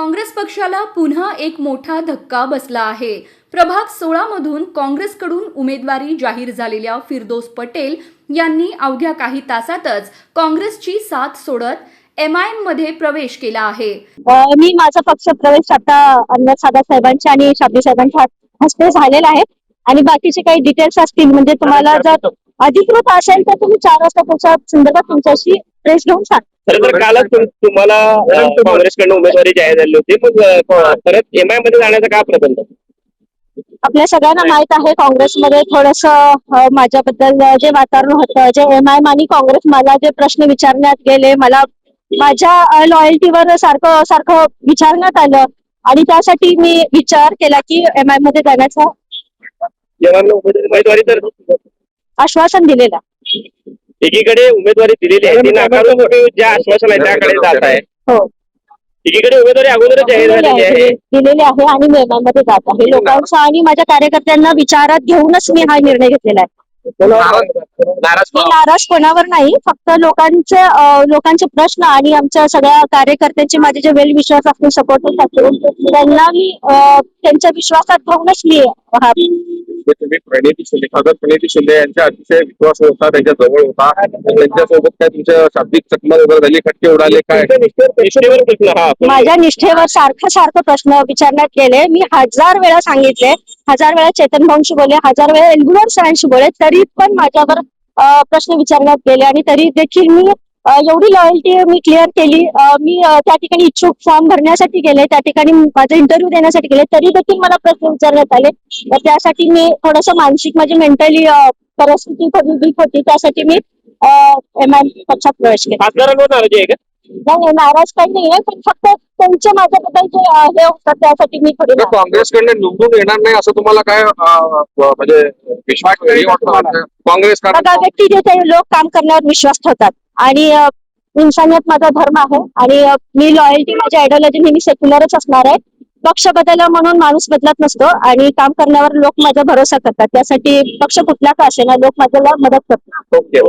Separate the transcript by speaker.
Speaker 1: काँग्रेस पक्षाला पुन्हा एक मोठा धक्का बसला आहे। प्रभाग 16 मधून काँग्रेसकडून उमेदवारी जाहीर झालेल्या फिरदौस पटेल यांनी अवघ्या काही तासातच काँग्रेसची साथ सोडत MIM मध्ये प्रवेश केला आहे।
Speaker 2: मी माझा पक्ष प्रवेश आता अन्नद सादा साहेबांच्या आणि शाब्दी साहेबांच्या हस्ते झालेला आहे आणि बाकीचे काही डिटेल्स असतील म्हणजे तुम्हाला जर अधिकृत असेल तर तुम्ही 4 वाजता त्याच्या संदर्भात तुमच्याशी प्रेस घेऊन सांगा।
Speaker 3: तर कालच तुम्हाला काँग्रेसकडून उमेदवारी जाहीर झाली होती, मग परत MIM मध्ये जाण्याचा काय प्रबंध?
Speaker 2: आपल्या सगळ्यांना माहित आहे काँग्रेसमध्ये थोडंसं माझ्याबद्दल जे वातावरण होतं, जे MIM आणि काँग्रेस मला जे प्रश्न विचारण्यात गेले, मला माझ्या लॉयल्टीवर सारखं सारखं विचारण्यात आलं आणि त्यासाठी मी विचार केला की MIM मध्ये जाण्याचा
Speaker 3: उमेदवारी तर
Speaker 2: आश्वासन दिलेलं।
Speaker 3: एकीकडे उमेदवारी दिलेली आहे, ती नाकारून ज्या आश्वासन आहे त्याकडे जात आहे।
Speaker 2: हो,
Speaker 3: एकीकडे उमेदवारी अगोदरच जाहीर झालेली आहे
Speaker 2: दिलेले आहे आणि मी MIM मध्ये जात आहे। लोकांचा आणि माझ्या कार्यकर्त्यांना विचारात घेऊनच मी हा निर्णय घेतलेला आहे। मी नाराज कोणावर नाही, फक्त लोकांचे प्रश्न आणि आमच्या सगळ्या कार्यकर्त्यांचे माझे जे वेल विश्वास असतील, सपोर्टर्स असतील, त्यांना मी त्यांच्या विश्वासात घेऊनच मी
Speaker 4: तुम्ही प्रणिती शिंदे यांच्या अतिशय विश्वास होता, त्यांच्या जवळ होता, त्यांच्यासोबत काय तुमच्या शाब्दिक चकमक वगैरे झाली, खटके उडाले काय?
Speaker 3: निष्ठेवर प्रश्न
Speaker 2: माझ्या निष्ठेवर सारखं प्रश्न विचारण्यात गेले। मी 1000 वेळा सांगितले, 1000 वेळा चेतन भाऊंशी बोलले, 1000 वेळा एल्गुनर सरांशी बोलले, तरी पण माझ्यावर प्रश्न विचारण्यात गेले आणि तरी देखील मी एवढी लॉयल्टी मी क्लिअर केली। मी त्या ठिकाणी इच्छुक फॉर्म भरण्यासाठी गेले, त्या ठिकाणी माझा इंटरव्ह्यू देण्यासाठी गेले, तरी देखील मला प्रश्न विचारण्यात आले। त्यासाठी मी थोडंसं मानसिक माझी मेंटली परिस्थिती थोडी वीक होती, त्यासाठी मी MIM पक्षात प्रवेश केला।
Speaker 3: खासदारांवर नाराजी आहे का?
Speaker 2: नाही, नाराज काही नाहीये, पण फक्त त्यांच्या माझ्याबद्दल जे हे होतं त्यासाठी मी थोडी
Speaker 4: काँग्रेसकडे निवडून येणार नाही असं तुम्हाला काय म्हणजे विश्वास काँग्रेस
Speaker 2: बघा, व्यक्तिगत लोक काम करण्यावर विश्वास ठेवतात आणि इन्सानियत माझा धर्म आहे आणि मी लॉयल्टी माझ्या आयडियोलॉजी नेहमी सेक्युलरच असणार आहे। पक्ष बदलला म्हणून माणूस बदलत नसतो आणि काम करण्यावर लोक माझा भरोसा करतात, त्यासाठी पक्ष कुठला का असेना लोक माझ्याला मदत करतात।
Speaker 3: ओके.